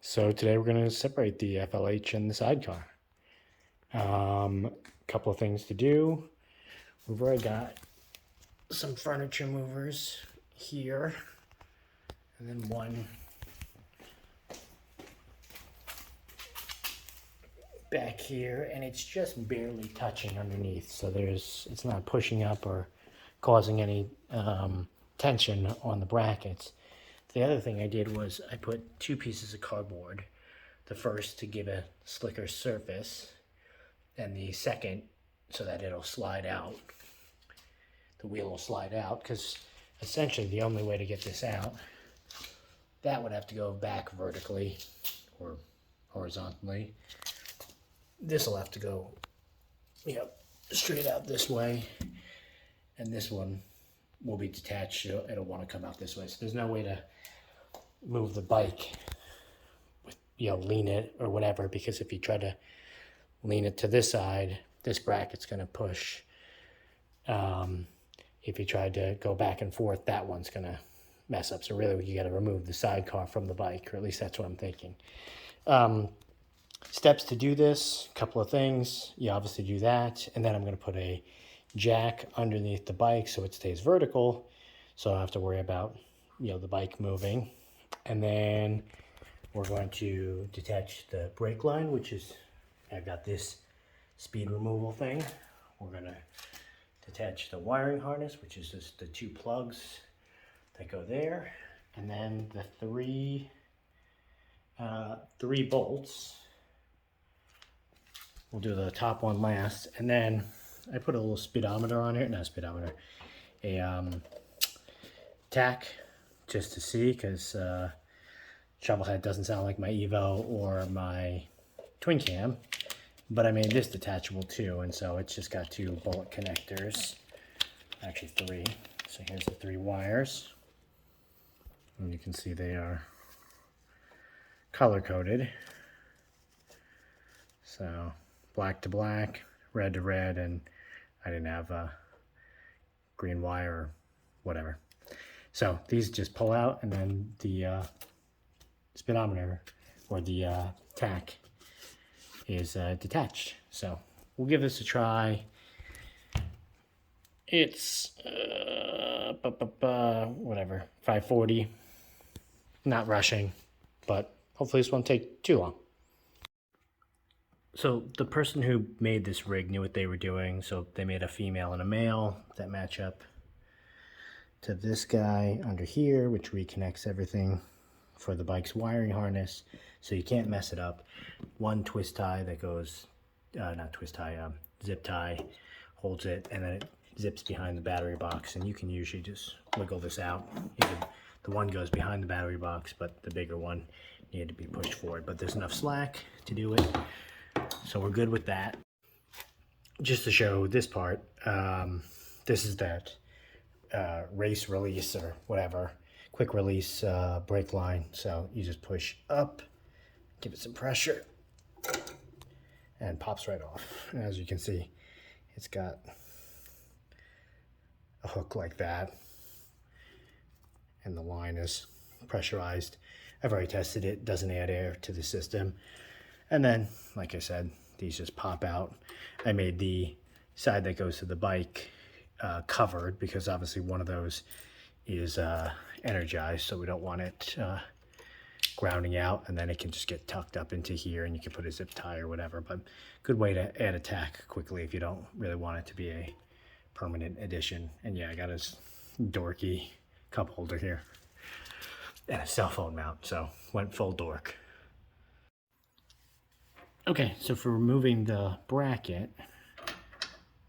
So today we're going to separate the FLH and the sidecar. Couple of things to do. We've already got some furniture movers here, and then one back here, and it's just barely touching underneath. So it's not pushing up or causing any tension on the brackets. The other thing I did was I put 2 pieces of cardboard. The first to give a slicker surface, and the second so that it'll slide out. The wheel will slide out, because essentially the only way to get this out, that would have to go back vertically or horizontally. This will have to go, straight out this way, and this one will be detached. It'll want to come out this way. So there's no way to move the bike with, lean it or whatever, because if you try to lean it to this side, this bracket's going to push. If you tried to go back and forth, that one's going to mess up. So really, you got to remove the sidecar from the bike, or at least that's what I'm thinking. Steps to do this, a couple of things. You obviously do that, and then I'm going to put a jack underneath the bike so it stays vertical, so I don't have to worry about the bike moving. And then we're going to detach the brake line, which is, I've got this speed removal thing. We're going to detach the wiring harness, which is just the 2 plugs that go there, and then the three bolts. We'll do the top one last, and then I put a little speedometer on here, not a speedometer, a tack, just to see, because Shovelhead doesn't sound like my Evo or my twin cam, but I made this detachable too, and so it's just got 2 bullet connectors, actually 3. So here's the 3 wires, and you can see they are color coded. So black to black, red to red, and I didn't have a green wire or whatever. So these just pull out, and then the speedometer or the tack is detached. So we'll give this a try. It's whatever, 540. Not rushing, but hopefully this won't take too long. So the person who made this rig knew what they were doing. So they made a female and a male that match up to this guy under here, which reconnects everything for the bike's wiring harness, so you can't mess it up. 1 twist tie that goes, not twist tie, zip tie holds it, and then it zips behind the battery box, and you can usually just wiggle this out. The one goes behind the battery box, but the bigger one needed to be pushed forward, but there's enough slack to do it, so we're good with that. Just to show this part, this is that race release or whatever, quick release brake line. So you just push up, give it some pressure, and pops right off. And as you can see, it's got a hook like that, and the line is pressurized. I've already tested it, doesn't add air to the system. And then, like I said, these just pop out. I made the side that goes to the bike covered, because obviously one of those is energized, so we don't want it grounding out, and then it can just get tucked up into here, and you can put a zip tie or whatever. But good way to add a tack quickly if you don't really want it to be a permanent addition. And yeah, I got a dorky cup holder here and a cell phone mount, so went full dork. Okay, so for removing the bracket,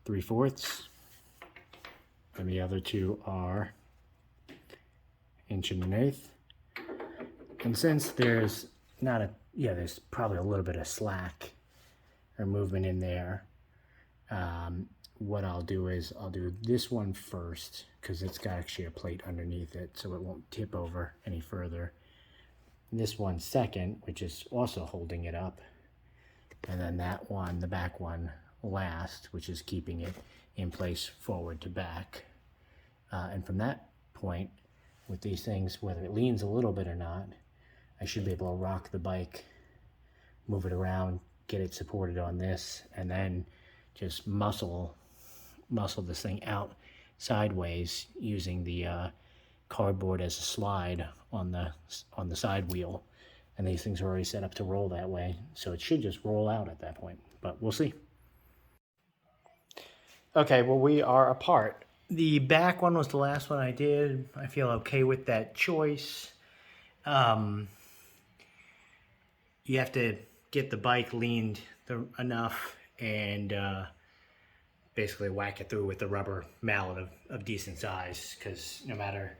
3/4, and the other 2 are 1.1 inches. And since there's not there's probably a little bit of slack or movement in there, what I'll do is I'll do this one first, because it's got actually a plate underneath it, so it won't tip over any further. This one second, which is also holding it up, and then that one, the back one, last, which is keeping it in place forward to back. And from that point, with these things, whether it leans a little bit or not, I should be able to rock the bike, move it around, get it supported on this, and then just muscle this thing out sideways using the cardboard as a slide on the side wheel. And these things are already set up to roll that way, so it should just roll out at that point, but we'll see. Okay, well, we are apart. The back one was the last one I did. I feel okay with that choice. You have to get the bike leaned enough and basically whack it through with the rubber mallet of decent size, because no matter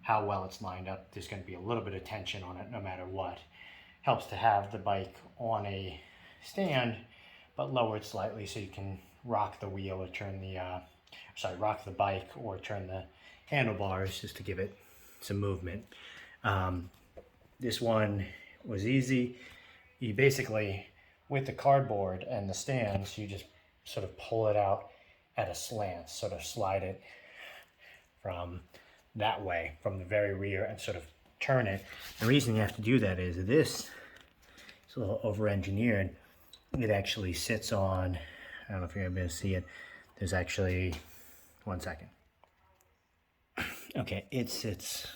how well it's lined up, there's going to be a little bit of tension on it no matter what. Helps to have the bike on a stand, but lowered slightly so you can rock the wheel or turn the, rock the bike or turn the handlebars just to give it some movement. This one was easy. You basically, with the cardboard and the stands, you just sort of pull it out at a slant, sort of slide it from that way, from the very rear, and sort of turn it. The reason you have to do that is this is a little over-engineered. It actually sits on, I don't know if you're able to see it, there's actually, one second. Okay, it sits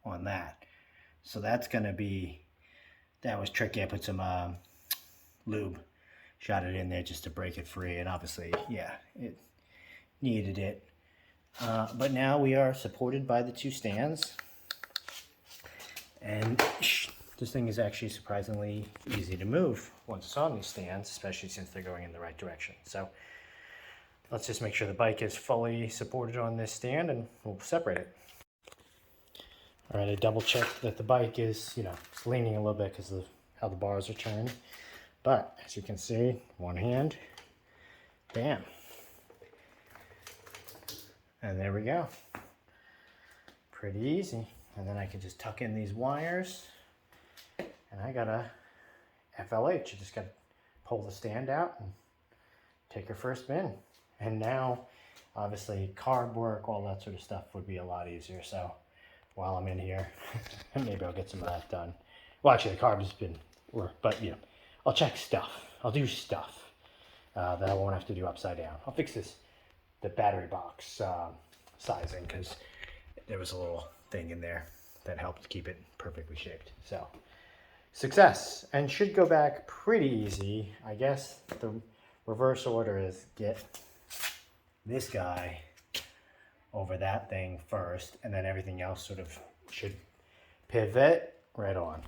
on that. So that's gonna be, that was tricky. I put some lube, shot it in there just to break it free, and obviously, yeah, it needed it. But now we are supported by the two stands, and this thing is actually surprisingly easy to move once it's on these stands, especially since they're going in the right direction. So let's just make sure the bike is fully supported on this stand, and we'll separate it. All right, I double checked that the bike is, it's leaning a little bit because of how the bars are turned. But as you can see, one hand, bam. And there we go. Pretty easy. And then I can just tuck in these wires, and I got a FLH. You just got to pull the stand out and take your first spin. And now, obviously, carb work, all that sort of stuff would be a lot easier. So while I'm in here, maybe I'll get some of that done. Well, actually, the carb has been work, but I'll check stuff. I'll do stuff that I won't have to do upside down. I'll fix the battery box sizing, because there was a little thing in there that helped keep it perfectly shaped. So success, and should go back pretty easy. I guess the reverse order is get this guy over that thing first, and then everything else sort of should pivot right on.